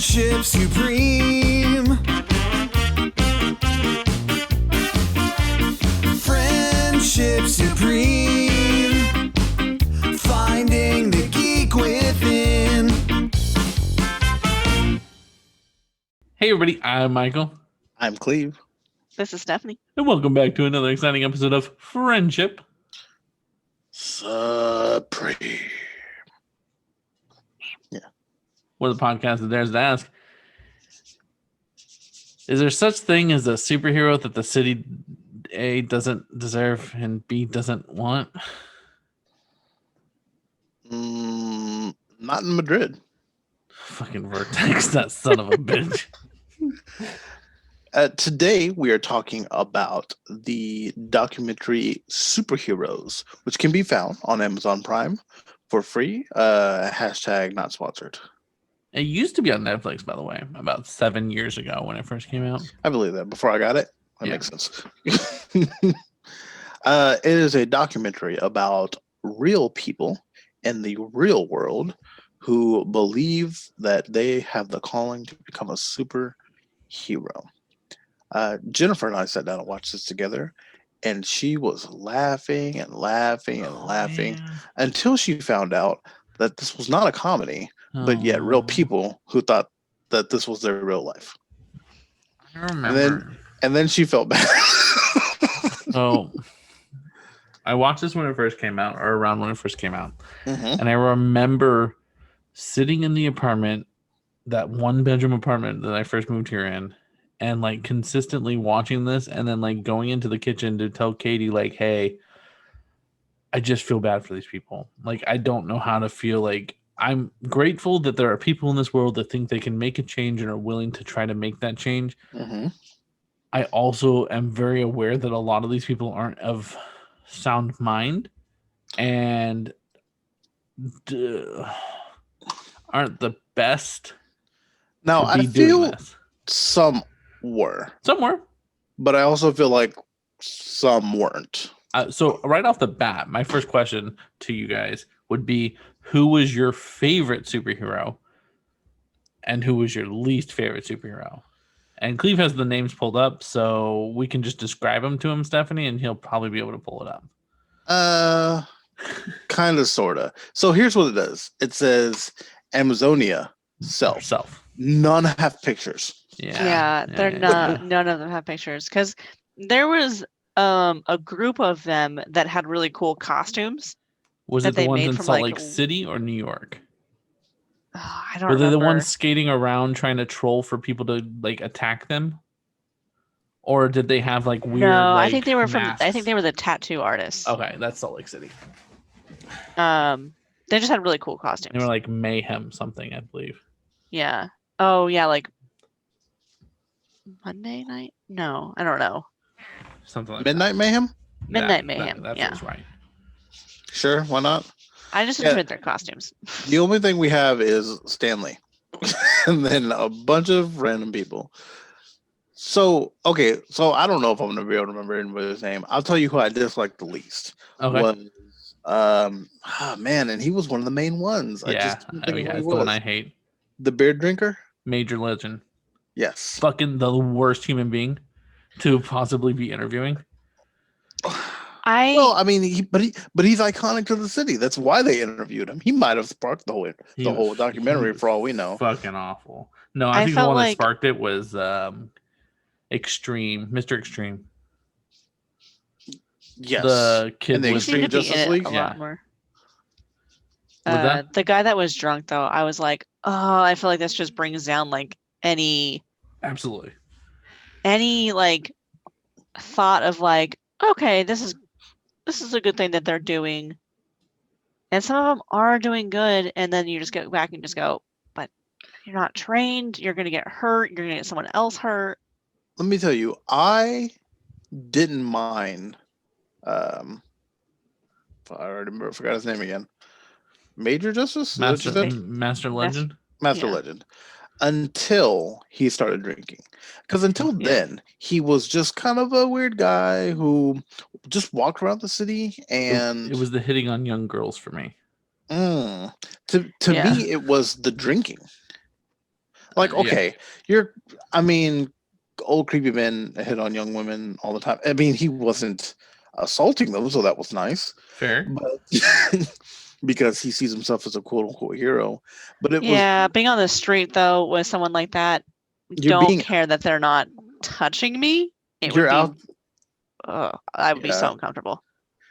Friendship supreme. Friendship supreme. Finding the geek within. Hey everybody, I'm Michael, I'm Cleve. This is Stephanie. and welcome back to another exciting episode of Friendship Supreme. where the podcast that dares to ask, is there such thing as a superhero that the city A doesn't deserve and B doesn't want? Not in Madrid. Fucking Vertex, that son of a bitch. Today, we are talking about the documentary Superheroes, which can be found on Amazon Prime for free. Hashtag not sponsored. It used to be on Netflix, by the way, about 7 years ago when it first came out. I believe that before I got it. That Yeah. makes sense. It is a documentary about real people in the real world who believe that they have the calling to become a superhero. Jennifer and I sat down and watched this together, and she was laughing and laughing and laughing until she found out that this was not a comedy, but yet real people who thought that this was their real life. I remember. And then she felt bad. So I watched this when it first came out, or around when it first came out. Mhm. And I remember sitting in the apartment, that one bedroom apartment that I first moved here in, and like consistently watching this, and then like going into the kitchen to tell Katie, like, hey, I just feel bad for these people. Like, I don't know how to feel. Like, I'm grateful that there are people in this world that think they can make a change and are willing to try to make that change. Mhm. I also am very aware that a lot of these people aren't of sound mind and aren't the best Now, to I be doing feel this. some were, Somewhere. but I also feel like some weren't. So right off the bat, my first question to you guys would be, who was your favorite superhero and who was your least favorite superhero? And Cleve has the names pulled up, so we can just describe them to him, Stephanie, and he'll probably be able to pull it up. Kind of, sort of. So here's what it does. It says Amazonia self. Herself. None have pictures. Yeah, they're not. None of them have pictures because there was a group of them that had really cool costumes. Was that it the they ones made in from, Salt like, Lake City or New York? I don't Were they the remember. ones skating around trying to troll for people to like attack them? Or did they have like weird? No, like, I think they were masks? I think they were the tattoo artists. Okay, that's Salt Lake City. They just had really cool costumes. They were like Mayhem something, I believe. Yeah. Oh yeah, like Monday night? No, I don't know. Something like Midnight Mayhem? Midnight Mayhem. That yeah. feels right. Sure, why not? I just Yeah. enjoyed their costumes. The only thing we have is Stanley. And then a bunch of random people. So, okay, so I don't know if I'm going to be able to remember anybody's name. I'll tell you who I disliked the least. Okay. Was, man, and he was one of the main ones. I Yeah, just couldn't think of who it's he the one was. I hate. The beard drinker? Major Legend. Yes. Fucking the worst human being to possibly be interviewing. Well, I mean, but he's iconic to the city. That's why they interviewed him. He might have sparked the whole documentary for all we know. Fucking awful. No, I I think the felt one that like- sparked it was Extreme, Mr. Extreme. Yes. The kid And the he was seemed to be Justice in it League? a Yeah. lot more. Was that? The guy that was drunk though, I was like, oh, I feel like this just brings down like any Absolutely. like thought of like, okay, this is a good thing that they're doing. And some of them are doing good, and then you just get back and just go, but you're not trained, you're gonna get hurt, you're gonna get someone else hurt. Let me tell you, I didn't mind. I already forgot his name again. Major Justice? Is that what you said? Master Legend. Master Yeah. Legend. Until he started drinking. Because until Yeah. then, he was just kind of a weird guy who just walked around the city and It was the hitting on young girls for me. to Yeah. me, it was the drinking. Like, Yeah. okay, I mean, old creepy men hit on young women all the time. I mean, he wasn't assaulting them, so that was nice. Fair. But because he sees himself as a quote unquote hero. But it was Yeah, being on the street though with someone like that, You're don't being- care that they're not touching me. It you're would be, out. I would be so Yeah. uncomfortable.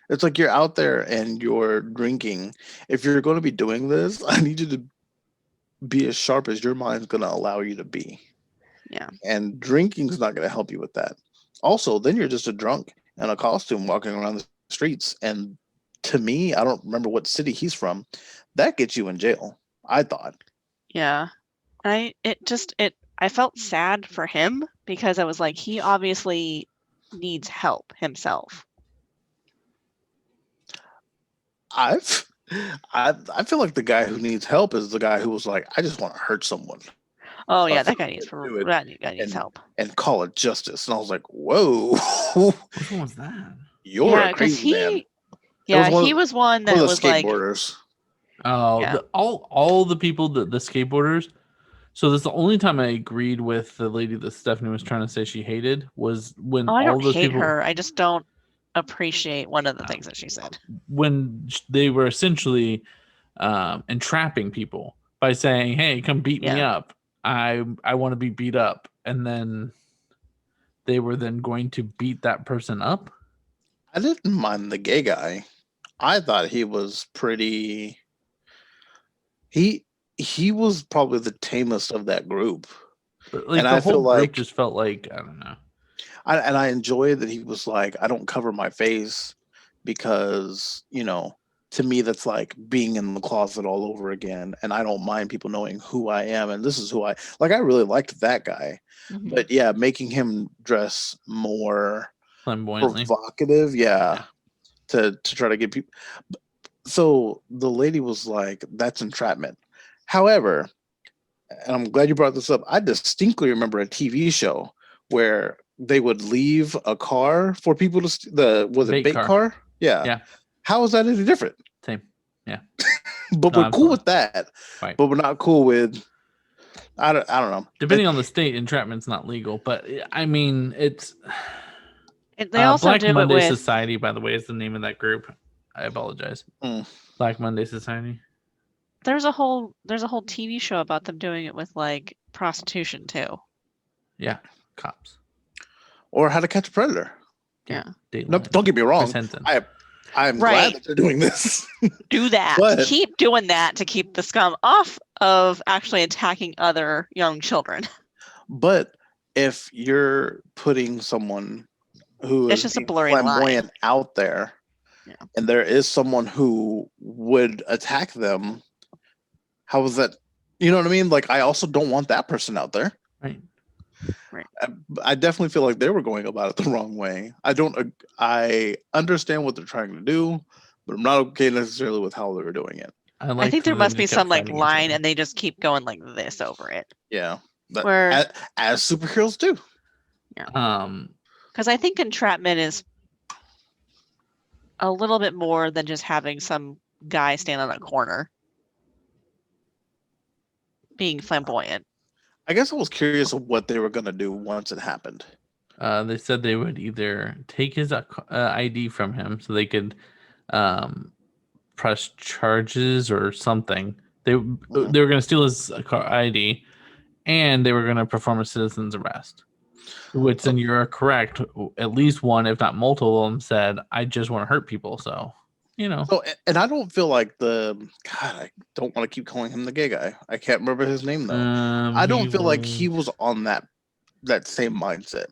It's like you're out there and you're drinking. If you're going to be doing this, I need you to be as sharp as your mind's going to allow you to be. Yeah. And drinking's not going to help you with that. Also, then you're just a drunk in a costume walking around the streets. And to me, I don't remember what city he's from. That gets you in jail, I thought. Yeah. I felt sad for him because I was like, he obviously needs help himself. I feel like the guy who needs help is the guy who was like, I just want to hurt someone Oh So I yeah, that feel guy like needs they do it that guy needs and- help. and call it justice. And I was like, whoa, Which one was that? you're Yeah, a 'cause crazy man. he one he of- was one that One of the was like, skateboarders. Oh, Yeah. all the people, the skateboarders. So that's the only time I agreed with the lady that Stephanie was trying to say she hated was when oh, I all don't those hate people her. I just don't appreciate one of the things that she said. when they were essentially entrapping people by saying, "Hey, come beat me Yeah. up. I want to be beat up," and then they were then going to beat that person up. I didn't mind the gay guy. I thought he was pretty. He was probably the tamest of that group. But like And the I feel whole group like- just felt like I don't know. I enjoy that he was like, I don't cover my face because, to me that's like being in the closet all over again. And I don't mind people knowing who I am. And this is who I really liked that guy. Mhm. But yeah, making him dress more Flamboyantly. provocative, Yeah. to try to get people. So the lady was like, "That's entrapment." However, and I'm glad you brought this up. I distinctly remember a TV show where they would leave a car for people to Bait bait car. car? Yeah. Yeah. How is that any different? Same. But No, we're cool absolutely. with that. Right. But we're not cool with. I don't know. Depending on the state, entrapment's not legal, but I mean, it's They also Black do Monday it with Society, by the way, is the name of that group. I apologize. Mm. Black Monday Society. there's a whole TV show about them doing it with like prostitution too. Yeah, cops. Or How to Catch a Predator. Yeah. No, Dateline. don't get me wrong. Chris Henson. I'm glad Right. that they're doing this. Do that. But- Keep doing that to keep the scum off of actually attacking other young children. But if you're putting someone who It's is just a being blurry line. flamboyant out there, Yeah. and there is someone who would attack them, how is that? You know what I mean? Like, I also don't want that person out there. Right. I definitely feel like they were going about it the wrong way. I understand what they're trying to do, but I'm not okay necessarily with how they were doing it. I like think there that must they be kept some like fighting each line other. and they just keep going like this over it. Yeah. That- Where as superheroes do. because I think entrapment is a little bit more than just having some guy stand on a corner being flamboyant. I guess I was curious of what they were gonna do once it happened. They said they would either take his ID from him so they could press charges or something. They were going to steal his ID, and they were going to perform a citizen's arrest. Which then you're correct. At least one, if not multiple of them, said, "I just want to hurt people." So, So, and I don't feel like I don't want to keep calling him the gay guy. I can't remember his name though. I don't feel like he was on that same mindset,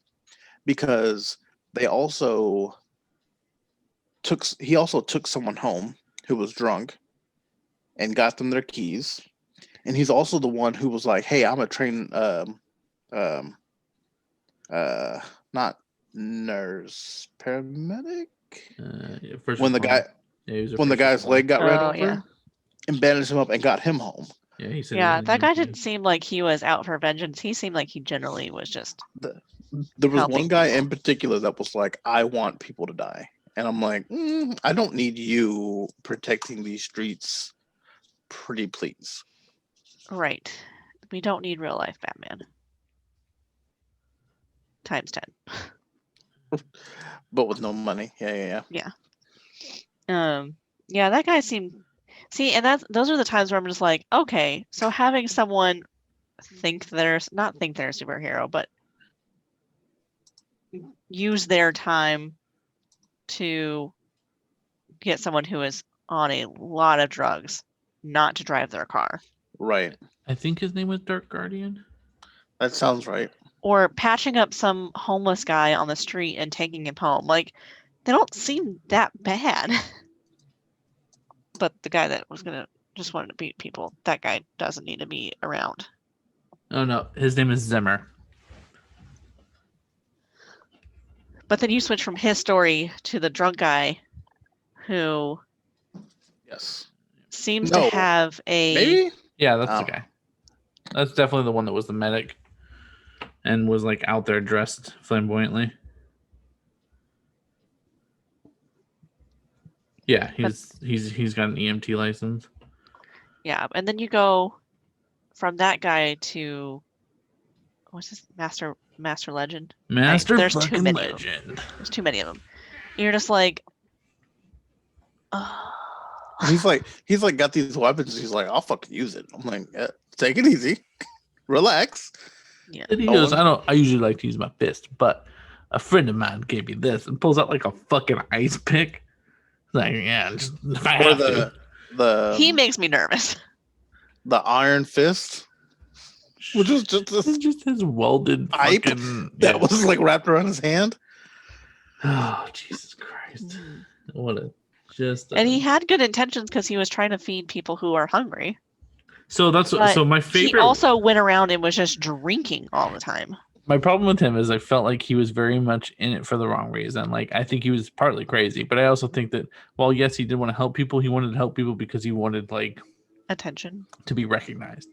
because he also took someone home who was drunk and got them their keys, and he's also the one who was like, "Hey, I'm a trained not nurse, paramedic." When the guy's leg got ran Oh, over, yeah. and bandaged him up and got him home. Yeah, he said Yeah, that guy didn't seem like he was out for vengeance. He seemed like he generally was just There was Helping one guy people. in particular that was like, "I want people to die," and I'm like, I don't need you protecting these streets, pretty please. right. We don't need real life Batman. Times 10. But with no money. Yeah. Yeah, that guy seemed. See, and those are the times where I'm just like, okay, so having someone not think they're a superhero, but use their time to get someone who is on a lot of drugs not to drive their car. Right. I think his name was Dark Guardian. That sounds right. Or patching up some homeless guy on the street and taking him home. Like, they don't seem that bad. But the guy that was just wanted to beat people, that guy doesn't need to be around. Oh no, his name is Zimmer. But then you switch from his story to the drunk guy who Yes. seems No. to have a Maybe? Yeah, that's Oh. the guy. That's definitely the one that was the medic and was like out there dressed flamboyantly. Yeah, he's got an EMT license. Yeah, and then you go from that guy to what's his Master Legend? Master there's too fucking many of 'em. legend. There's too many of them. You're just like, oh. He's like got these weapons. He's like, I'll fucking use it. I'm like, take it easy, relax. Yeah. And he Oh, goes, one- I usually like to use my fist, but a friend of mine gave me this and pulls out like a fucking ice pick. Like, yeah, just if I Or have to. the He makes me nervous. the Iron Fist, which was just It's this just his welded pipe fucking that yeah. was like wrapped around his hand. Oh Jesus Christ! What a just. And he had good intentions because he was trying to feed people who are hungry. So that's But so my He favorite. also went around and was just drinking all the time. My problem with him is I felt like he was very much in it for the wrong reason. Like I think he was partly crazy, but I also think that while yes, he did want to help people, he wanted to help people because he wanted like Attention. to be recognized.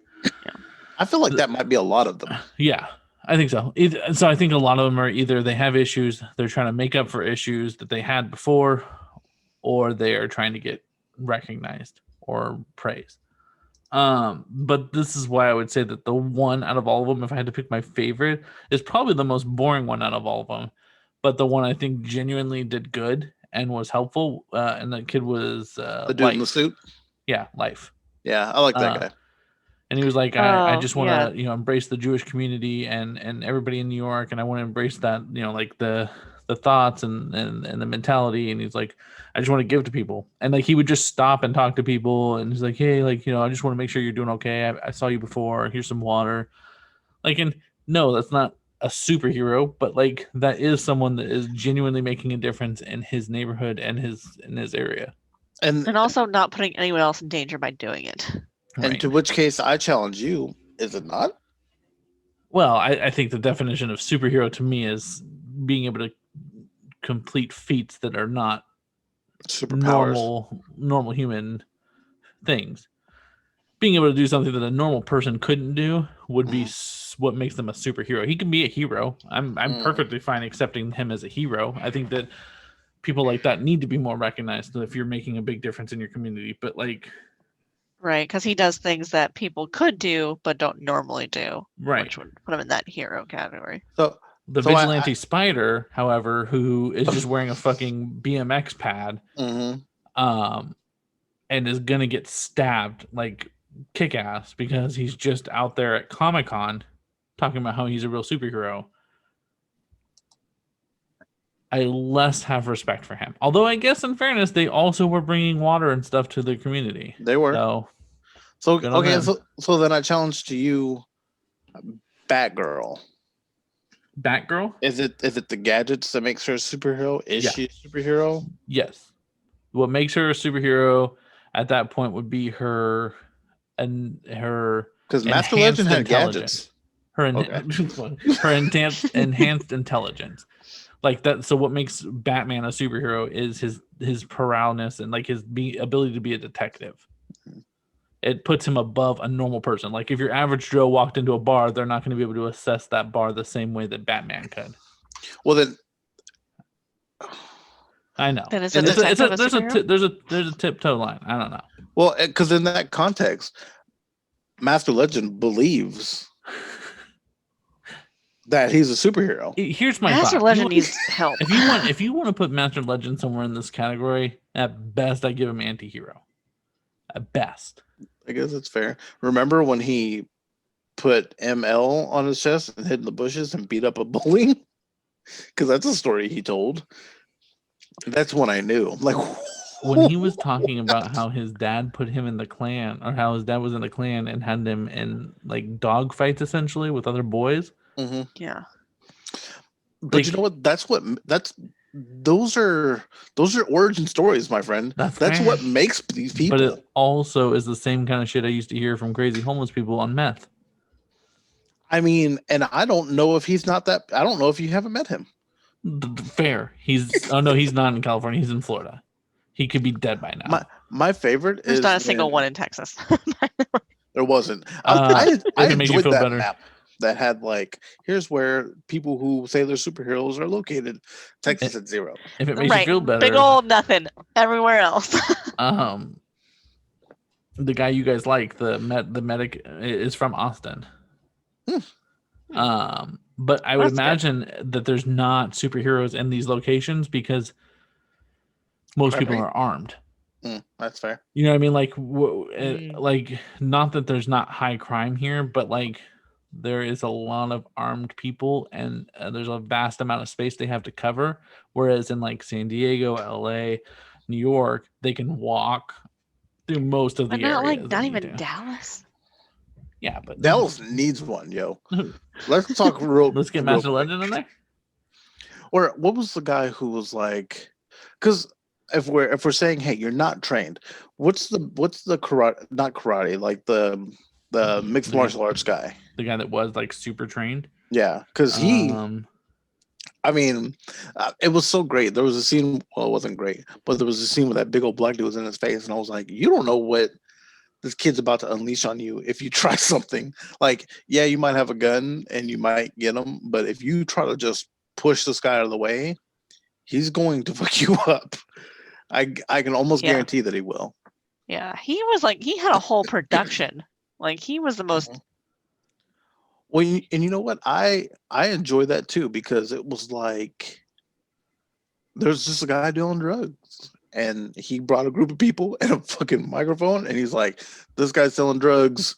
I feel like that might be a lot of them. Yeah, I think so. So I think a lot of them are either they have issues, they're trying to make up for issues that they had before, or they are trying to get recognized or praised. But this is why I would say that the one out of all of them, if I had to pick my favorite, is probably the most boring one out of all of them. But the one I think genuinely did good and was helpful, and the kid was The dude in the Life. suit. Yeah, Life. Yeah, I like that Uh, guy. And he was like, I Oh, just want yeah. to, embrace the Jewish community and everybody in New York, and I want to embrace that, like the thoughts and the mentality. And he's like, I just want to give to people. And like he would just stop and talk to people, and he's like, hey, like I just want to make sure you're doing okay. I saw you before. Here's some water. Like, and no, that's not a superhero, but like that is someone that is genuinely making a difference in his neighborhood and in his area. And And also not putting anyone else in danger by doing it. and Right. to which case I challenge you, is it not? Well, I think the definition of superhero to me is being able to complete feats that are not Superpowers. normal human things. Being able to do something that a normal person couldn't do would be what makes them a superhero. He can be a hero. I'm perfectly fine accepting him as a hero. I think that people like that need to be more recognized if you're making a big difference in your community. But like, Right, because he does things that people could do but don't normally do, right. which would put him in that hero category. So The So I- vigilante spider, however, who is just wearing a fucking BMX pad, mhm. and is gonna get stabbed like kick ass because he's just out there at Comic-Con talking about how he's a real superhero. I less have respect for him. Although I guess in fairness, they also were bringing water and stuff to the community. They were. So So Good on okay, them. so then I challenge to you, Batgirl. Batgirl, Is it the gadgets that makes her a superhero? Is Yeah. she a superhero? yes. What makes her a superhero at that point would be her Because Master Enhanced Legend had intelligence. gadgets. her enhanced intelligence, like that. So what makes Batman a superhero is his prowess and like his ability to be a detective. It puts him above a normal person. Like if your average Joe walked into a bar, they're not going to be able to assess that bar the same way that Batman could. Well then, I know. Then is And a it's a- detective a there's superhero? there's a tiptoe line. I don't know. well, because in that context, Master Legend believes that he's a superhero. Here's my Master thought. Legend needs help. If you want to put Master Legend somewhere in this category, at best I give him anti-hero. At best. I guess it's fair. Remember when he put ML on his chest and hid in the bushes and beat up a bully? Because that's a story he told. That's when I knew. I'm like, When he was talking about how his dad put him in the clan, or how his dad was in the clan and had him in like dog fights essentially with other boys. Mhm. Yeah. But you know what? Those are origin stories, my friend. That's That's fair. what makes these people. But it also is the same kind of shit I used to hear from crazy homeless people on meth. I mean, and I don't know if he's not that. I don't know if you haven't met him. Fair. He's oh no, he's not in California. He's in Florida. He could be dead by now. My favorite There's is not a single when- one in Texas. There wasn't. If I it makes you enjoyed feel that better. map that had like, here's where people who say they're superheroes are located. Texas at 0. If it makes Right. you feel better, Big old nothing everywhere else. the guy you guys like, the medic, is from Austin. But I would That's good. imagine that there's not superheroes in these locations because most people Right. are armed. That's fair. You know what I mean? Like, Mm. like not that there's not high crime here, but like there is a lot of armed people, and there's a vast amount of space they have to cover. Whereas in like San Diego, LA, New York, they can walk through most of the But not areas. like they not need even to. Dallas. Yeah, but Dallas needs one, yo. Let's talk real. Let's get real Master quick. Legend in there. Or what was the guy who was like? Because if we're saying, hey, you're not trained, what's the karate? Not karate, like the mixed The- martial arts guy. The guy that was like super trained. Yeah, because he. Um, I mean, it was so great. There was a scene. Well, it wasn't great, but there was a scene where that big old black dude was in his face, and I was like, you don't know what this kid's about to unleash on you if you try something. Like, yeah, you might have a gun and you might get him, but if you try to just push this guy out of the way, he's going to fuck you up. I can almost Yeah. guarantee that he will. Yeah, he was like he had a whole production. Like he was the most. Well, and you know what? I enjoy that too because it was like there's just a guy doing drugs, and he brought a group of people and a fucking microphone, and he's like, "This guy's selling drugs.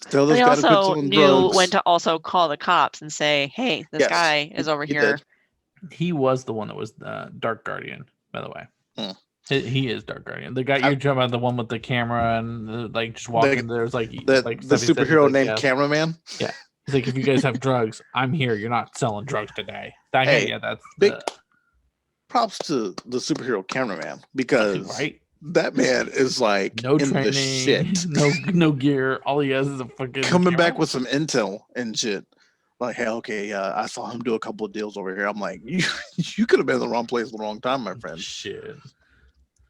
Tell But this he guy to quit also selling knew drugs." when to also call the cops and say, "Hey, this Yes, guy is over he here." did. he was the one that was Dark Guardian, by the way. Hmm. He is Dark Guardian. The guy you're talking about, the one with the camera and like just walking. There's like The like the stuff he said, he's superhero like, named yeah. Cameraman. He's like, if you guys have drugs, I'm here. You're not selling drugs today. That guy, Hey, yeah, that's big props to the superhero Cameraman because right. that man is like No in training, the shit. no gear. All he has is a fucking Coming back camera. with some intel and shit. Like, hey, okay, I saw him do a couple of deals over here. I'm like, you could have been in the wrong place at the wrong time, my friend. Shit.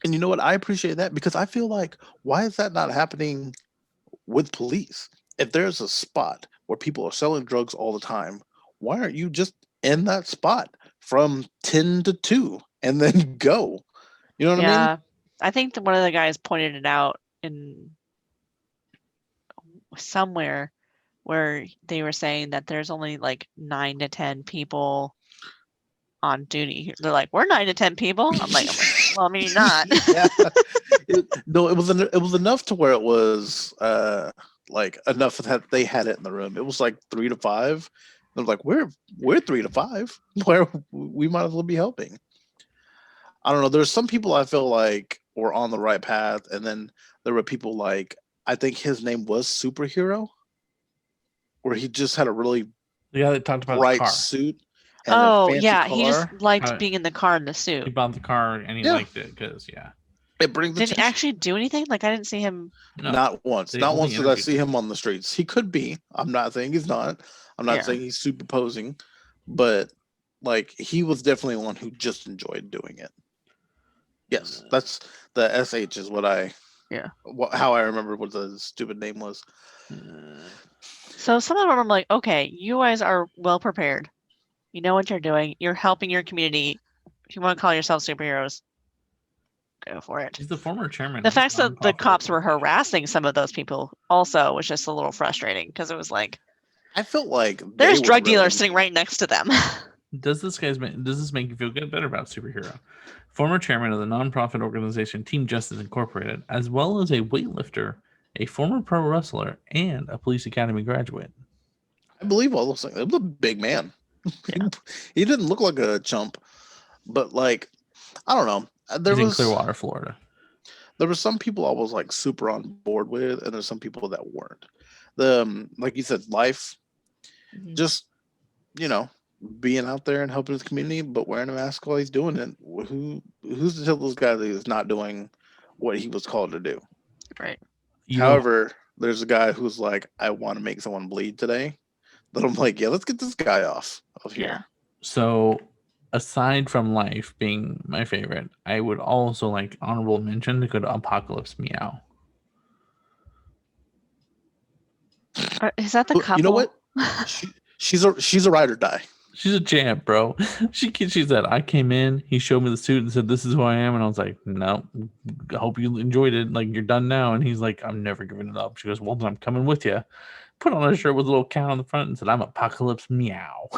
And you know what? I appreciate that because I feel like, why is that not happening with police? If there's a spot where people are selling drugs all the time, why aren't you just in that spot from 10 to 2 and then go? You know what I mean? Yeah, I think that one of the guys pointed it out in somewhere where they were saying that there's only like 9 to 10 people on duty here. They're like, we're 9 to 10 people. I'm like, well, I mean, not. Yeah. No, it was enough to where it was like enough that they had it in the room. It was like 3 to 5. I was like, we're 3 to 5. Where we might as well be helping. I don't know. There's some people I feel like were on the right path, and then there were people like I think his name was Superhero, where he just had a really The guy that talked about bright the car. suit. And Oh, a fancy yeah. He car. just liked How- being in the car in the He suit. bought the car and he Yeah. liked it because It brings Did he attention. actually do anything? Like, I didn't see him. no. Not once. They Not only once did I interviewed see him. him on the streets. He could be. I'm not saying he's not. I'm not Yeah. saying he's superposing, but like he was definitely one who just enjoyed doing it. Yes, that's the SH is what I. Yeah. How I remember what the stupid name was. So some of them I'm like, okay, you guys are well prepared. You know what you're doing. You're helping your community. If you want to call yourself superheroes, go for it. He's the former chairman. The of fact that the nonprofit cops were organization. harassing some of those people also was just a little frustrating because it was like I felt like there's they drug were dealers really- sitting right next to them. Does this make you feel good, better about superhero? Former chairman of the nonprofit organization Team Justice Incorporated, as well as a weightlifter, a former pro wrestler, and a police academy graduate. I believe all those things. He was a big man. He didn't look like a chump, but like, I don't know. There He's in was Clearwater, Florida. there were some people I was like super on board with, and there's some people that weren't. The like you said, life, Mhm. just being out there and helping his community, but wearing a mask while he's doing it. Who's to tell those guys that he's not doing what he was called to do? Right. You know, However, there's a guy who's like, I want to make someone bleed today. But I'm like, yeah, let's get this guy off of here. Yeah. so aside from life being my favorite, I would also like honorable mention to go to Apocalypse Meow. Is that the couple? You know what? She's a ride or die. She's a champ, bro. She said, I came in, he showed me the suit and said, this is who I am. And I was like, no, I hope you enjoyed it. Like, you're done now. And he's like, I'm never giving it up. She goes, well, then I'm coming with you. Put on a shirt with a little cat on the front and said, I'm Apocalypse Meow.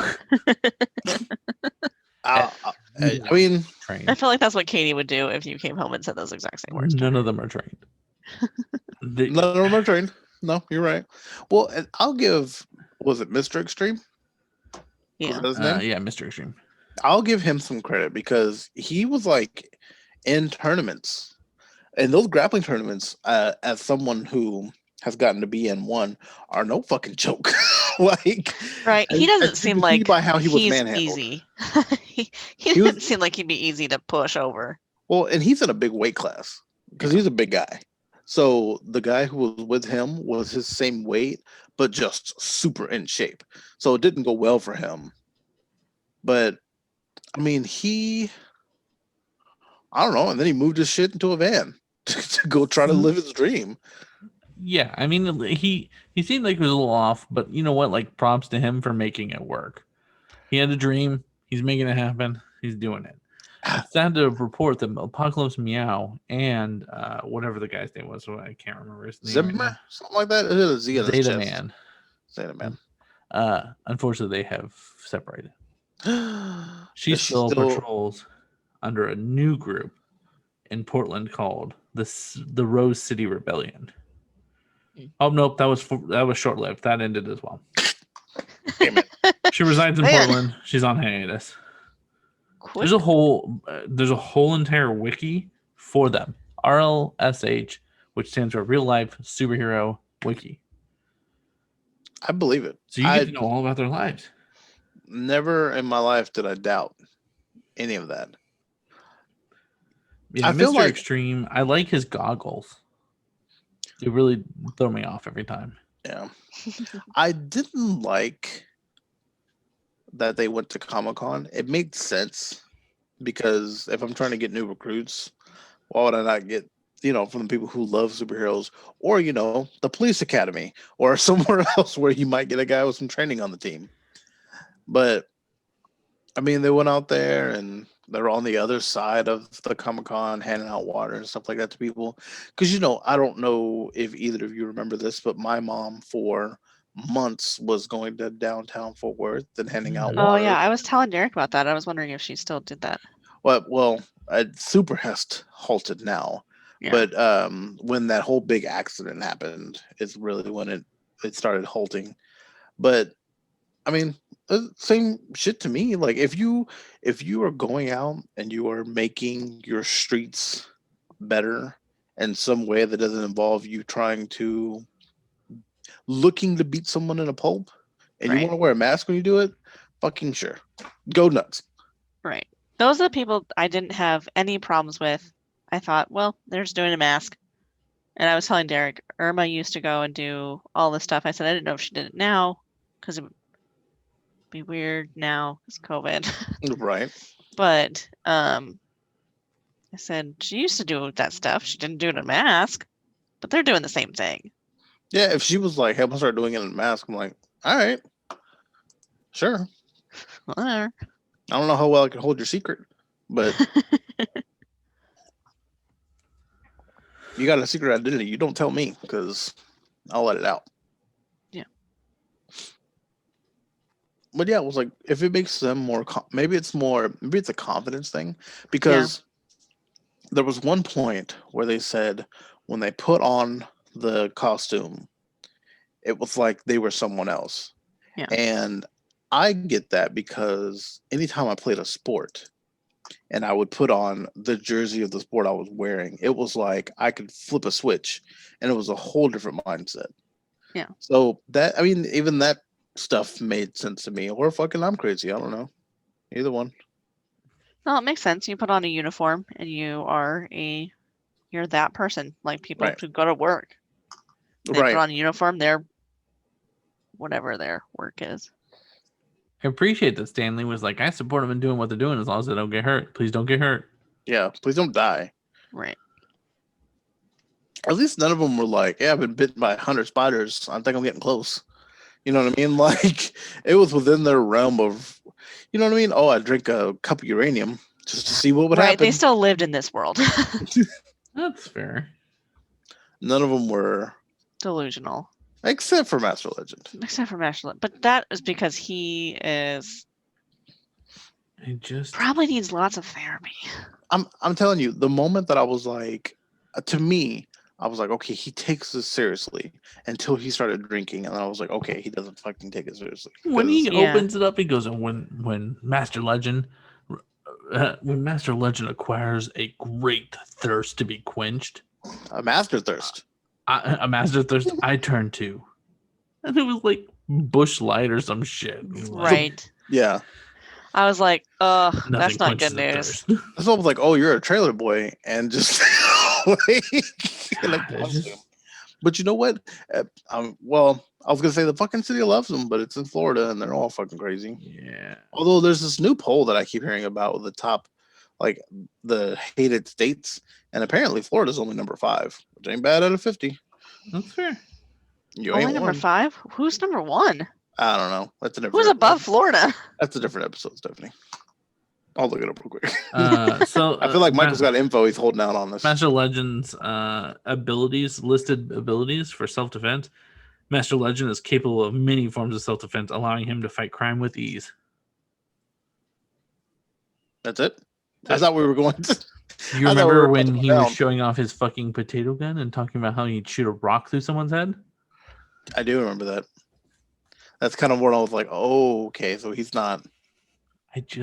I mean, Trained. I feel like that's what Katie would do if you came home and said those exact same words. to None her. of them are trained. none of them are trained. No, you're right. Well, and I'll give, was it Mr. Extreme? Yeah. Was that his name? Yeah, Mr. Extreme. I'll give him some credit because he was like in tournaments, and those grappling tournaments, as someone who has gotten to be in one, are no fucking joke. Like, Right. He I doesn't can seem see like by how he was he's manhandled. easy. he He was- doesn't seem like he'd be easy to push over. Well, and he's in a big weight class because he's a big guy. So the guy who was with him was his same weight, but just super in shape. So it didn't go well for him. But I mean, I don't know. And then he moved his shit into a van to go try to live his dream. Yeah, I mean, he seemed like he was a little off, but you know what? Like, props to him for making it work. He had a dream. He's making it happen. He's doing it. I'm sad to report that Apocalypse Meow and whatever the guy's name was, so I can't remember his name. right Zimmer, something like that. It is a Z on his Zeta chest. Man. Zeta Man. Unfortunately, they have separated. She Is still patrols under a new group in Portland called the Rose City Rebellion. Oh nope, that was short lived. That ended as well. Damn it. She resides in Man. Portland. She's on hiatus. Quick. There's a whole entire wiki for them. RLSH, which stands for Real Life Superhero Wiki. I believe it. So you get to know all about their lives. Never in my life did I doubt any of that. Yeah, I feel Mr. like- Extreme. I like his goggles. They really throw me off every time. Yeah. I didn't like that they went to Comic-Con. It made sense because if I'm trying to get new recruits, why would I not get, from the people who love superheroes or, the police academy or somewhere else where you might get a guy with some training on the team. But I mean, they went out there and they're on the other side of the Comic-Con handing out water and stuff like that to people. Because, I don't know if either of you remember this, but my mom for months was going to downtown Fort Worth and handing out Oh water. yeah, I was telling Derek about that. I was wondering if she still did that. Well, Super has halted now. Yeah. But when that whole big accident happened, it's really when it started halting. But I mean, same shit to me. Like if you are going out and you are making your streets better in some way that doesn't involve you looking to beat someone in a pulp, and Right. you want to wear a mask when you do it, fucking sure, go nuts. Right. Those are the people I didn't have any problems with. I thought, well, they're just doing a mask. And I was telling Derek, Irma used to go and do all this stuff. I said I didn't know if she did it now because it would be weird now because COVID. Right. But I said she used to do that stuff. She didn't do it in a mask, but they're doing the same thing. Yeah, if she was like, hey, I'm gonna start doing it in a mask, I'm like, all right, sure. Whatever. I don't know how well I can hold your secret, but you got a secret identity, you don't tell me because I'll let it out. Yeah. But yeah, it was like if it makes them more, maybe it's a confidence thing because there was one point where they said when they put on the costume, it was like they were someone else. Yeah. And I get that because anytime I played a sport and I would put on the jersey of the sport I was wearing, it was like I could flip a switch and it was a whole different mindset. Yeah. So that, I mean, even that stuff made sense to me. Or fucking I'm crazy. I don't know. Either one. No, it makes sense. You put on a uniform and you're that person. Like people Right. who go to work. They Right. put on a uniform, they're whatever their work is. I appreciate that Stanley was like, I support them in doing what they're doing as long as they don't get hurt. Please don't get hurt. Yeah. Please don't die. Right. At least none of them were like, yeah, I've been bitten by 100 spiders. I think I'm getting close. You know what I mean? Like, it was within their realm of, you know what I mean? Oh, I drink a cup of uranium just to see what would Right. happen. They still lived in this world. That's fair. None of them were, Delusional. except for Master Legend. Except for Mashlet. But that is because he is I just probably needs lots of therapy. I'm telling you, the moment that I was like, to me, I was like, okay, he takes this seriously until he started drinking, and then I was like, okay, he doesn't fucking take it seriously. when he 'Cause- Yeah. opens it up, he goes, when Master Legend acquires a great thirst to be quenched, a master thirst. a master thirst I turn to, and it was like Bush Light or some shit. It was like, Right. Yeah, I was like, nothing that's not quenches good the news. thirst. that's what I was like. Oh, you're a trailer boy, and just like, in a God, I costume. just- But you know what? Well, I was gonna say the fucking city loves them, but it's in Florida, and they're all fucking crazy. Yeah. Although there's this new poll that I keep hearing about with the top, like the hated states, and apparently Florida's only number 5, which ain't bad out of 50. That's fair. You Only ain't number one. 5? Who's number 1? I don't know. That's a different. Who's above Florida? That's a different episode, Stephanie. I'll look it up real quick. So I feel like Michael's got info he's holding out on this. Master Legend's listed abilities for self-defense. Master Legend is capable of many forms of self-defense, allowing him to fight crime with ease. That's it. I thought we were going to. You I thought we remember were when about to he go was down. showing off his fucking potato gun and talking about how he'd shoot a rock through someone's head? I do remember that. That's kind of where I was like, oh, okay, so he's not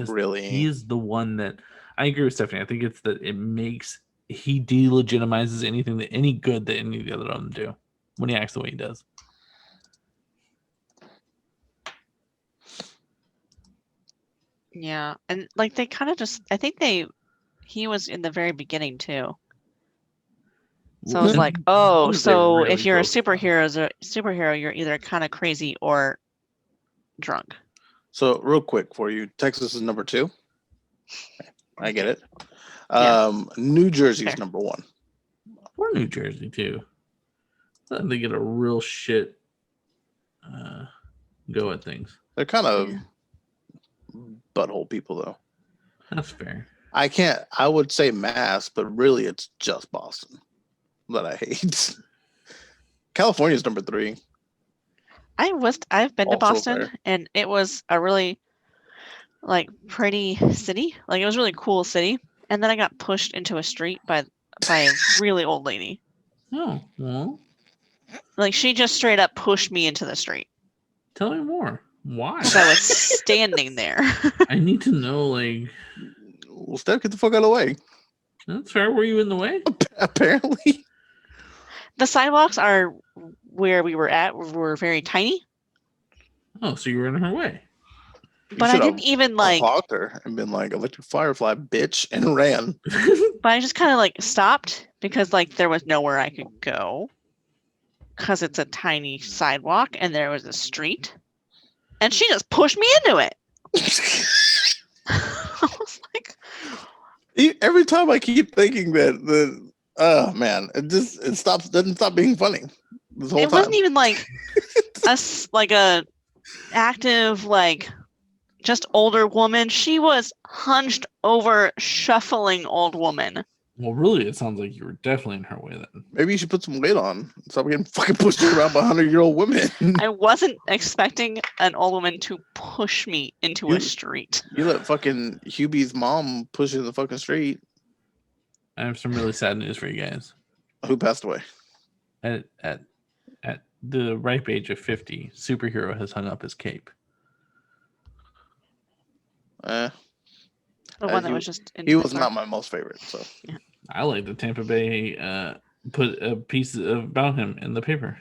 really. He's the one that I agree with Stephanie. I think it's that he delegitimizes any good that any of the other of them do when he acts the way he does. Yeah. And like they kind of just I think he was in the very beginning too. So it's like, oh, What if they so really if you're a broke superhero, you're either kind of crazy or drunk. So real quick for you, Texas is number 2. I get it. Yeah. New Jersey's Fair. number 1. Or New Jersey too. They get a real shit go at things. They're kind of Yeah. butthole people, though. That's fair. I would say Mass, but really it's just Boston that I hate. California's number 3. I've been to Also Boston fair. and it was a really like pretty city. Like it was a really cool city. And then I got pushed into a street by a really old lady. Oh, well, Like she just straight up pushed me into the street. tell me more. Why? Because I was standing there. I need to know, like, Well, Steph, get the fuck out of the way. that's fair. Were you in the way? Apparently. The sidewalks are where we were very tiny. Oh, so you were in her way. But I didn't even like Clocked her and been like, electric firefly, bitch, and ran. but I just kind of like stopped because like there was nowhere I could go. Because it's a tiny sidewalk and there was a street. And she just pushed me into it. I was like, Every time I keep thinking that oh man, doesn't stop being funny. This whole it time. wasn't even like a active like just older woman. She was hunched over, shuffling old woman. Well, really, it sounds like you were definitely in her way then. Maybe you should put some weight on. Stop getting fucking pushed around by 100-year-old women. I wasn't expecting an old woman to push me into a street. You let fucking Hubie's mom push you in the fucking street. I have some really sad news for you guys. Who passed away? At the ripe age of 50, Superhero has hung up his cape. Eh, The one that was just. in he my was car. not my most favorite. So I like that Tampa Bay put a piece about him in the paper.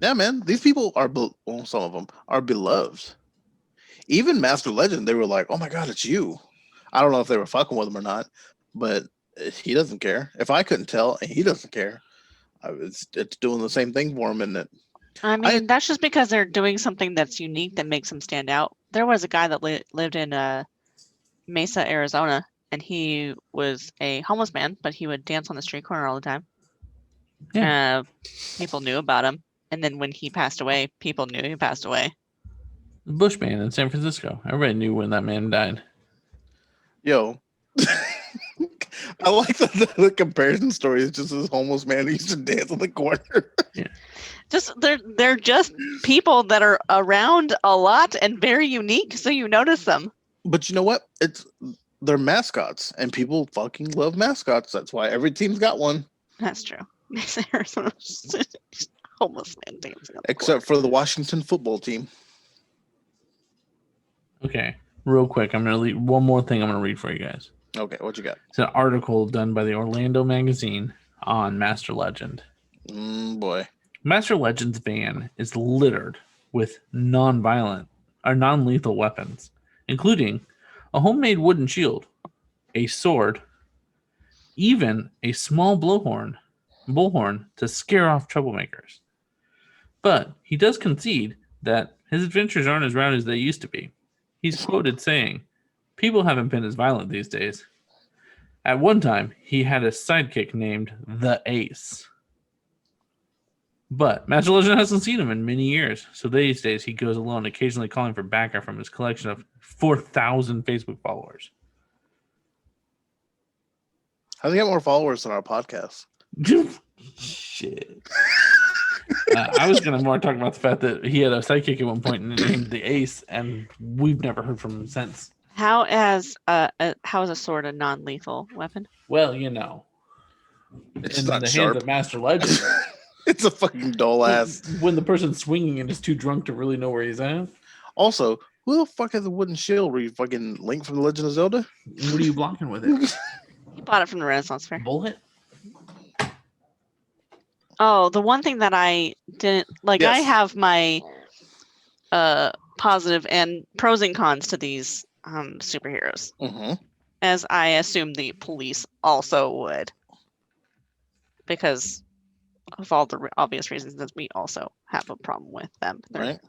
yeah, man, these people are well, some of them are beloved. Even Master Legend, they were like, "Oh my god, it's you." I don't know if they were fucking with him or not, but he doesn't care. If I couldn't tell, and he doesn't care, it's doing the same thing for him, isn't it? I mean, that's just because they're doing something that's unique that makes them stand out. There was a guy that lived in Mesa, Arizona, and he was a homeless man, but he would dance on the street corner all the time. People knew about him. And then when he passed away, people knew he passed away. The Bushman in San Francisco. Everybody knew when that man died. Yo, I like the comparison story. It's just this homeless man who used to dance on the corner. Just they're just people that are around a lot and very unique, so you notice them. But you know what? They're mascots, and people fucking love mascots. That's why every team's got one, That's true. Arizona's homeless man dancing. On the except for the Washington football team. Okay, real quick, I'm gonna read one more thing. I'm gonna read for you guys. Okay, what you got? It's an article done by the Orlando Magazine on Master Legend. Boy. Master Legend's van is littered with non-lethal weapons, including a homemade wooden shield, a sword, even a small bullhorn to scare off troublemakers. But he does concede that his adventures aren't as rowdy as they used to be. He's quoted saying, "People haven't been as violent these days." At one time, he had a sidekick named the Ace. But Master Legend hasn't seen him in many years, so these days he goes alone, occasionally calling for backup from his collection of 4,000 Facebook followers. How do they get more followers than our podcast? Shit. I was going to more talk about the fact that he had a sidekick at one point named the Ace, and we've never heard from him since. How is a sword a non-lethal weapon? Well, you know, It's in not the sharp. hands of Master Legend, It's a fucking dull ass. when the person's swinging and is too drunk to really know where he's at. Also, who the fuck has a wooden shield where you fucking Link from The Legend of Zelda? What are you blocking with it? You bought it from the Renaissance Fair. Bullet? Oh, the one thing that I didn't like, I Yes. have my positive and pros and cons to these superheroes, Mm-hmm. as I assume the police also would, because of all the obvious reasons that we also have a problem with them. They Right?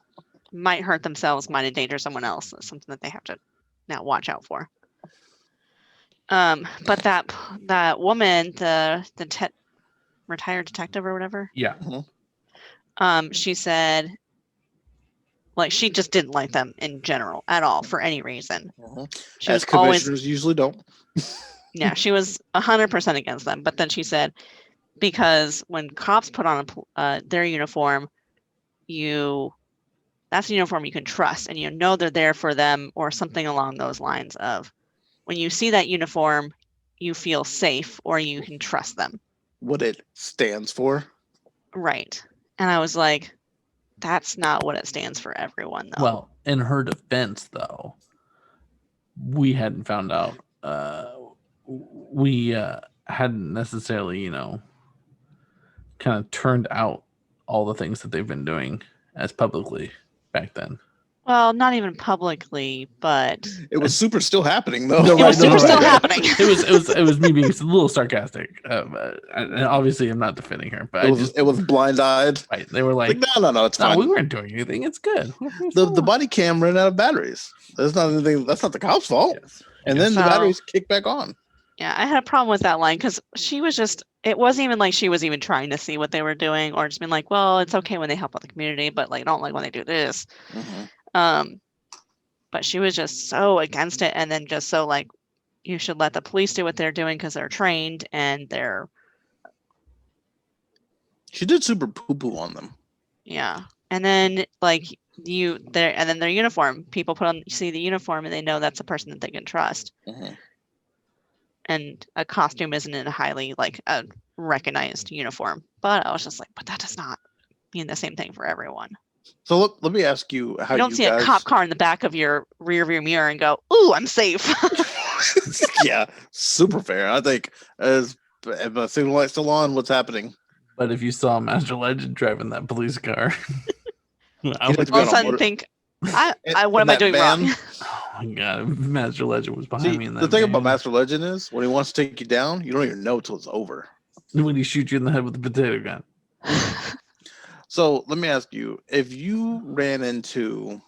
might hurt themselves, might endanger someone else. That's something that they have to now watch out for. But that woman, the retired detective or whatever, Yeah. she said, like, she just didn't like them in general at all for any reason. She As was always, commissioners usually don't. yeah, she was 100% against them. But then she said, because when cops put on their uniform, that's a uniform you can trust, and you know they're there for them, or something along those lines of, when you see that uniform, you feel safe or you can trust them. What it stands for. Right. And I was like, that's not what it stands for, everyone, though. Well, in her defense, though, we hadn't found out. We hadn't necessarily, kind of turned out all the things that they've been doing as publicly back then. Well, not even publicly, but It was super still happening though. No, it was right, super no, still right. happening. It was me being a little sarcastic. And obviously, I'm not defending her, but It was blind-eyed. right, they were like, Like, no, it's "No, fine. we weren't doing anything. It's good." The body cam ran out of batteries. That's not anything. That's not the cop's fault. Yes. And then the So- batteries kick back on. Yeah, I had a problem with that line because she was just, it wasn't even like she was even trying to see what they were doing or just being like, well, it's okay when they help out the community, but like, don't like when they do this. Mhm. But she was just so against it, and then just so like you should let the police do what they're doing because they're trained and they're She did super poo poo on them. yeah. And then like and then their uniform. People see the uniform and they know that's a person that they can trust. Mhm. And a costume isn't in a highly like a recognized uniform. But I was just like, but that does not mean the same thing for everyone. So let me ask you how You don't see a cop car in the back of your rear view mirror and go, "Ooh, I'm safe." Yeah, super fair. I think as if a signal light's still on, what's happening? But if you saw Master Legend driving that police car, I You'd would have to All be of a on a sudden motor- think, In- what in am I that doing van? wrong? Oh my god, if Master Legend was behind See, me in that the thing about van, Master Legend is when he wants to take you down, you don't even know till it's over. when he shoots you in the head with the potato gun. So let me ask you: if you ran into,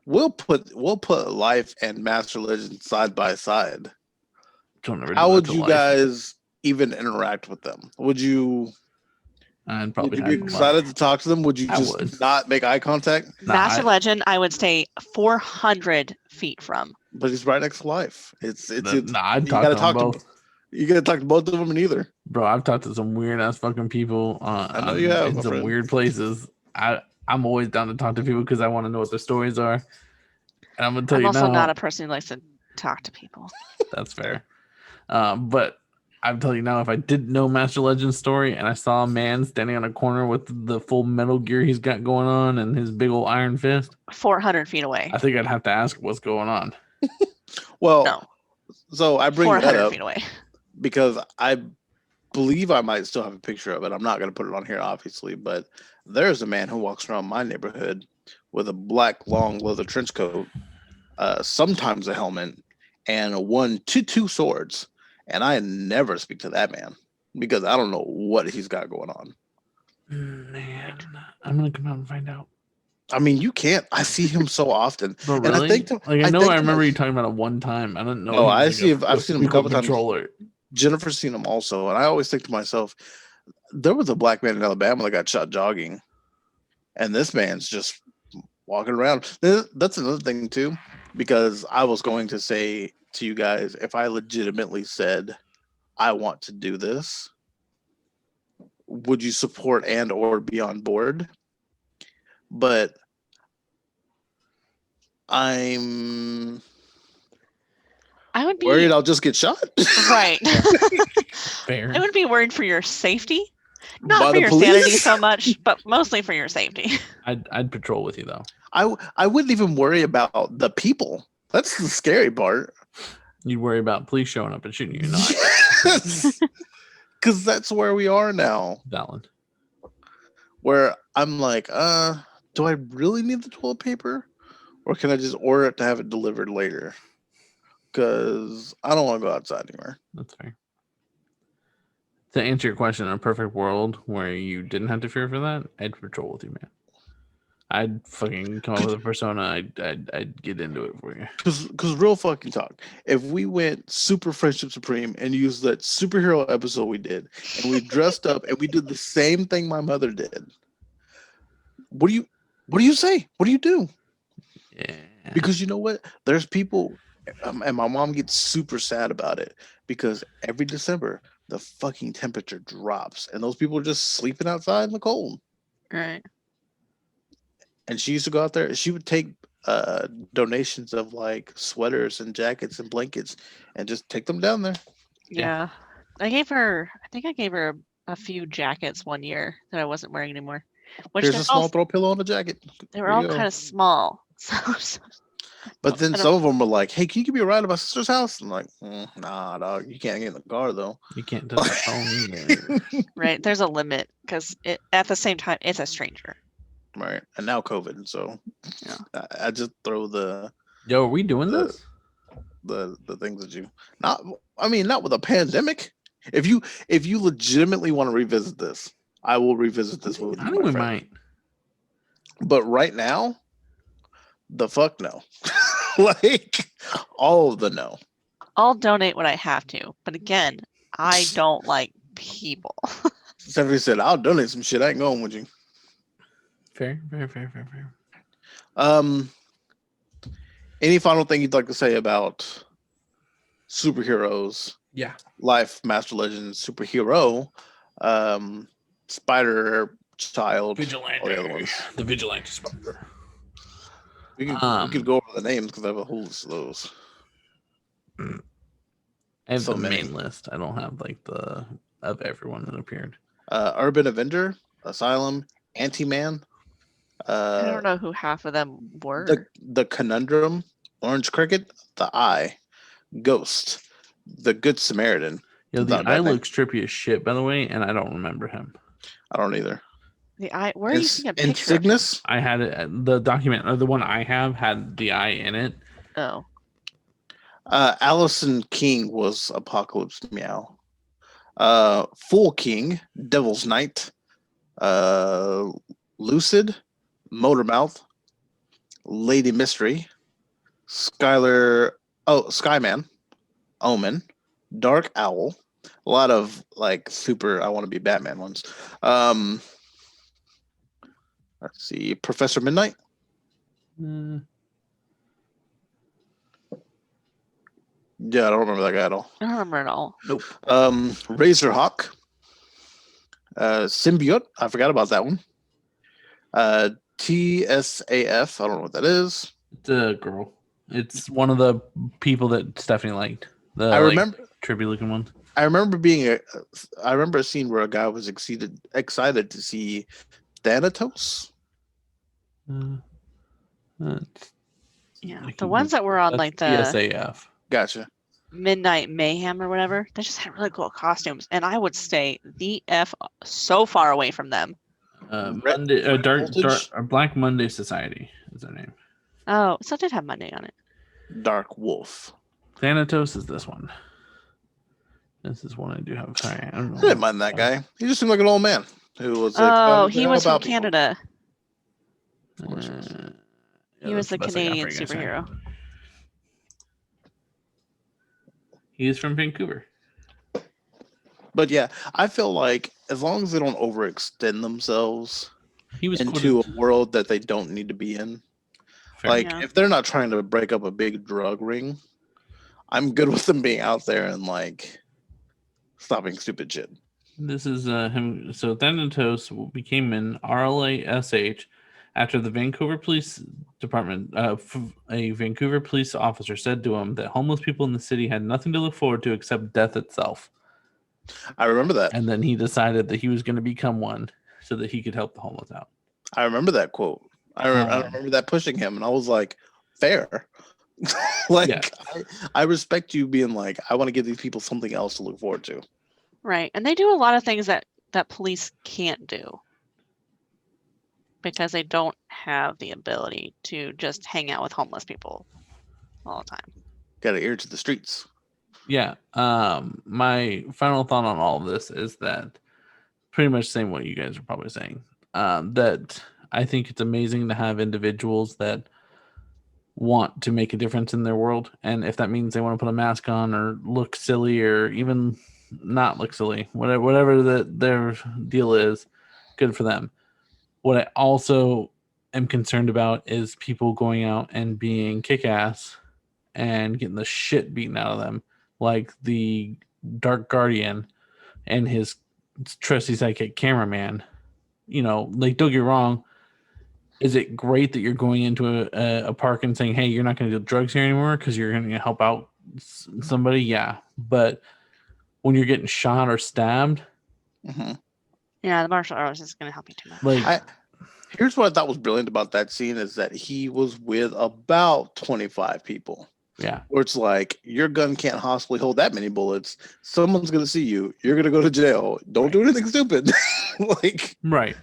we'll put Life and Master Legend side by side. Don't ever do How that would to you life. guys even interact with them? Would you I'd probably be hide my- excited to talk to them? Would you I just would. not make eye contact? Nah, Master Legend, I would stay 400 feet from. But he's right next to Life. It's Nah, I'd you talk gotta to them talk to both. you gotta talk to both of them and either. Bro, I've talked to some weird ass fucking people I know you have, in my some friend. weird places. I'm always down to talk to people because I want to know what their stories are. And I'm gonna tell I'm you also now, not a person who likes to talk to people. that's fair. But I'm telling you now, if I didn't know Master Legend's story and I saw a man standing on a corner with the full Metal Gear he's got going on and his big old iron fist, 400 feet away. I think I'd have to ask what's going on. Well, No, so I bring that 400 up feet away. because I believe I might still have a picture of it. I'm not going to put it on here, obviously, but there's a man who walks around my neighborhood with a black long leather trench coat, sometimes a helmet, and two swords. And I never speak to that man because I don't know what he's got going on. Man, I'm gonna come out and find out. I mean, you can't. I see him so often. Bro, And I really? think to- like I I know think I to remember my- you talking about it one time. I don't know. No, he was I like see him- I've seen him a couple times. controller. Jennifer's seen him also, and I always think to myself, there was a black man in Alabama that got shot jogging, and this man's just walking around. That's another thing too, because I was going to say to you guys, if I legitimately said I want to do this, would you support and or be on board? But I'm I would be worried I'll just get shot. right. Fair. I would be worried for your safety, not By for the your sanity police? so much, but mostly for your safety. I'd patrol with you though. I wouldn't even worry about the people. That's the scary part. You'd worry about police showing up and shooting you. Not Because that's where we are now. valid. Where I'm like, do I really need the toilet paper? Or can I just order it to have it delivered later? Because I don't want to go outside anywhere. That's fair. To answer your question, in a perfect world where you didn't have to fear for that, I'd patrol with you, man. I'd fucking come up with a persona. I'd get into it for you. Because real fucking talk, if we went super Friendship Supreme and used that superhero episode we did, and we dressed up and we did the same thing my mother did, what do you say? What do you do? Yeah. Because you know what? There's people, and my mom gets super sad about it because every December the fucking temperature drops, and those people are just sleeping outside in the cold. Right. And she used to go out there. She would take donations of like sweaters and jackets and blankets, and just take them down there. Yeah. I think I gave her a few jackets one year that I wasn't wearing anymore. Which Here's they're a small all, throw pillow on a jacket. they were There all you go. kind of small. So But then I don't- some of them were like, "Hey, can you give me a ride to my sister's house?" I'm like, "Nah, dog, you can't get in the car though." You can't touch the phone either. right. There's a limit because at the same time it's a stranger. Right, and now COVID, so Yeah. I just throw the Yo, are we doing this? things at you. Not with a pandemic. If you legitimately want to revisit this, I will revisit this with you. I think my we friend. might. But right now, the fuck no. Like all of the no. I'll donate what I have to, but again, I don't like people. Stephanie said, "I'll donate some shit. I ain't going with you." Fair. Any final thing you'd like to say about superheroes, Yeah. Life, Master Legend, superhero, Spider Child, all the other ones. The Vigilante Spider. We could go over the names because I have a whole list of those. I have So the many. main list. I don't have like the of everyone that appeared. Urban Avenger, Asylum, Anti-Man, I don't know who half of them were. the Conundrum, Orange Cricket, the Eye, Ghost, the Good Samaritan. Yeah, the Not a bad eye name. looks trippy as shit, by the way, and I don't remember him. I don't either. The eye. Where are you seeing a picture? of him? Insignis, I had it. The document, or the one I have, had the eye in it. Oh, Allison King was Apocalypse Meow. Fool King, Devil's Knight, Lucid, Motormouth, Lady Mystery, Skyman, Omen, Dark Owl. A lot of like super I want to be Batman ones. Let's see, Professor Midnight. Yeah, I don't remember that guy at all. I don't remember at all. Nope. Razorhawk, Symbiote. I forgot about that one. TSAF. I don't know what that is. It's a girl. It's one of the people that Stephanie liked. The I remember. trippy looking one. I remember I remember a scene where a guy was excited to see Thanatos. Yeah, Like the ones that were on like the TSAF. Gotcha. Midnight Mayhem or whatever, they just had really cool costumes, and I would stay the f so far away from them. Monday, Black Monday Society is their name. Oh, so it did have Monday on it. Dark Wolf. Thanatos is this one. This is one I do have. Sorry, I don't know. I didn't mind that guy. He just seemed like an old man who was. Oh, excited to he know was from about people. Canada. Yeah, He was that's the best I got Canadian for you guys, sorry. superhero. He is from Vancouver. But yeah, I feel like as long as they don't overextend themselves He was into quoted- a world that they don't need to be in, Fair. like Yeah. if they're not trying to break up a big drug ring, I'm good with them being out there and like stopping stupid shit. This is him. So Thanatos became an RLASH after the Vancouver Police Department, a Vancouver police officer said to him that homeless people in the city had nothing to look forward to except death itself. I remember that. And then he decided that he was going to become one so that he could help the homeless out. I remember that quote. I remember that pushing him, and I was like, fair. Like, Yeah. I respect you being like, I want to give these people something else to look forward to. Right, and they do a lot of things that police can't do because they don't have the ability to just hang out with homeless people all the time. Got an ear to the streets. Yeah. My final thought on all of this is that pretty much saying what you guys are probably saying. That I think it's amazing to have individuals that want to make a difference in their world. And if that means they want to put a mask on or look silly or even not look silly, whatever their deal is, good for them. What I also am concerned about is people going out and being kick-ass and getting the shit beaten out of them, like the Dark Guardian and his trusty sidekick cameraman. You know, like, don't get wrong. Is it great that you're going into a park and saying, hey, you're not going to do drugs here anymore because you're going to help out somebody? Yeah. But when you're getting shot or stabbed, Mm-hmm. Yeah, the martial arts is going to help you too much. like, Here's what I thought was brilliant about that scene is that he was with about 25 people. yeah. Where it's like, your gun can't possibly hold that many bullets. Someone's going to see you. You're going to go to jail. Don't do anything stupid. Like, Right.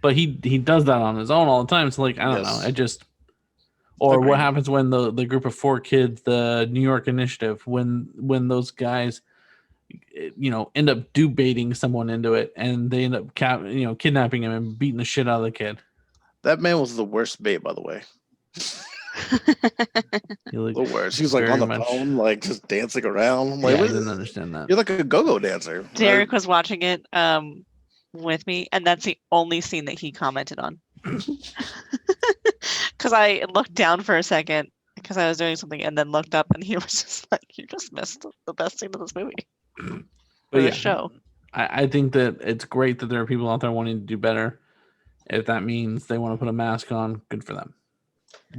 But he does that on his own all the time. So, like, I don't know. I just... Or Agreed. what happens when the group of 4 kids, the New York Initiative, when those guys, end up baiting someone into it, and they end up kidnapping him and beating the shit out of the kid. that man was the worst bait, by the way. The worst. He was like on the phone, like just dancing around. I'm like, I what didn't is- understand that. You're like a go-go dancer. Derek was watching it with me, and that's the only scene that he commented on. Because I looked down for a second, because I was doing something and then looked up and he was just like, "You just missed the best scene of this movie or But this show." I think that it's great that there are people out there wanting to do better. If that means they want to put a mask on, good for them.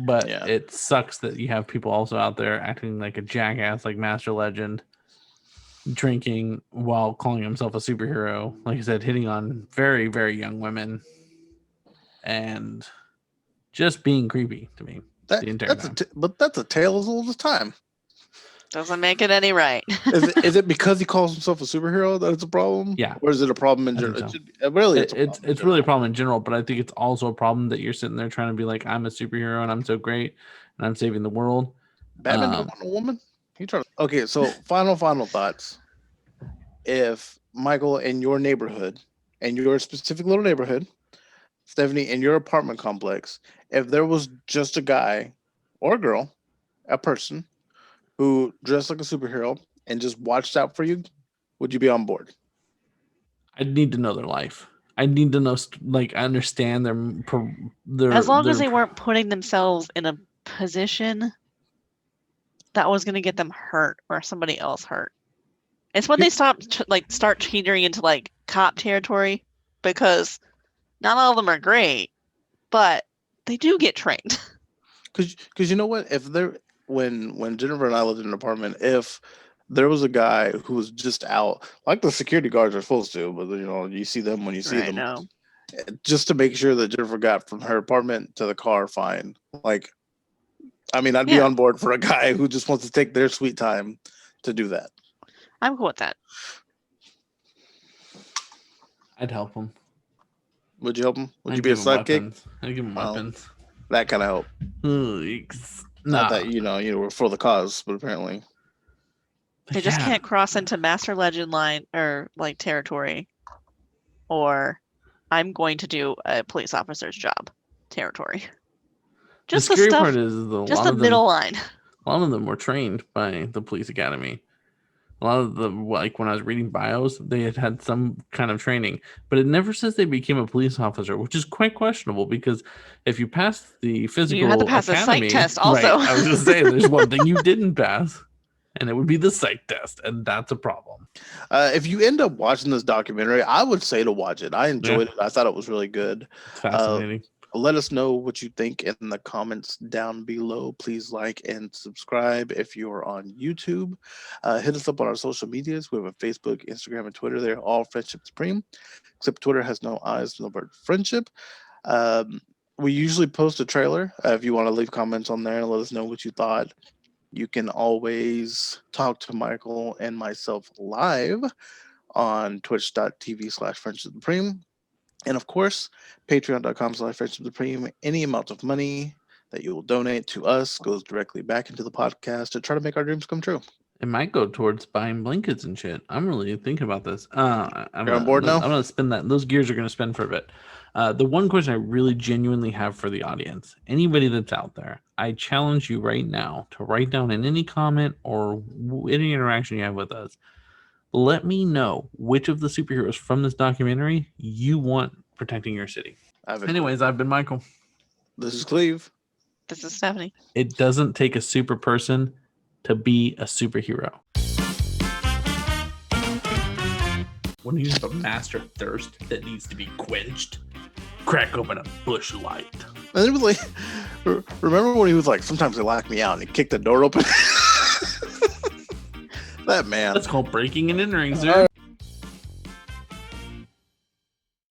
But Yeah. it sucks that you have people also out there acting like a jackass, like Master Legend, drinking while calling himself a superhero. Like I said, hitting on very, very young women and just being creepy to me the entire time. But that's a tale as old as time. Doesn't make it any right. Is it because he calls himself a superhero that it's a problem? Yeah. Or is it a problem in I think general? so. Really, It's really a problem in general, but I think it's also a problem that you're sitting there trying to be like, I'm a superhero and I'm so great and I'm saving the world. Batman don't want a woman. He trying. Okay, so final thoughts. If Michael, in your neighborhood, and your specific little neighborhood, Stephanie, in your apartment complex, if there was just a guy or a girl, a person who dressed like a superhero and just watched out for you, would you be on board? I'd need to know their life. I need to know, like, I understand their As long as they weren't putting themselves in a position that was going to get them hurt or somebody else hurt. It's when they start teetering into like cop territory, because not all of them are great, but they do get trained. Because you know what, if there when Jennifer and I lived in an apartment, if there was a guy who was just out, like the security guards are supposed to, but you see them when you see them, No. just to make sure that Jennifer got from her apartment to the car fine. Like, I mean, I'd be on board for a guy who just wants to take their sweet time to do that. I'm cool with that. I'd help them. Would you help him? Would I'd you be a give 'em sidekick? weapons. I'd give them weapons. That kind of help. Not that you were for the cause, but apparently They just can't cross into Master Legend line or like territory, or I'm going to do a police officer's job territory. Just the the scary stuff, part is just the middle line. A lot of them were trained by the police academy. A lot of them, like when I was reading bios, they had some kind of training, but it never says they became a police officer, which is quite questionable, because if you pass the physical You had to pass academy, a psych test also. Right, I was going to say, there's one thing you didn't pass, and it would be the psych test, and that's a problem. if you end up watching this documentary, I would say to watch it. I enjoyed it. I thought it was really good. It's fascinating. Let us know what you think in the comments down below. Please like and subscribe if you're on YouTube. Hit us up on our social medias. We have a Facebook, Instagram, and Twitter. They're all Friendship Supreme, except Twitter has no eyes, no word friendship. We usually post a trailer. If you want to leave comments on there and let us know what you thought, you can always talk to Michael and myself live on twitch.tv/Friendship Supreme. And of course, patreon.com/Friendship Supreme. Any amount of money that you will donate to us goes directly back into the podcast to try to make our dreams come true. It might go towards buying blankets and shit. I'm really thinking about this. I'm You're on board now? I'm going to spin that. Those gears are going to spin for a bit. The one question I really genuinely have for the audience, anybody that's out there, I challenge you right now to write down in any comment or any interaction you have with us, let me know which of the superheroes from this documentary you want protecting your city. Anyways, I've been Michael. This is Cleve. This is Stephanie. It doesn't take a super person to be a superhero. When you have a master thirst that needs to be quenched, crack open a Busch Light. And it was like, remember when he was like, sometimes they lock me out and he kicked the door open? That man. That's called breaking and entering, sir.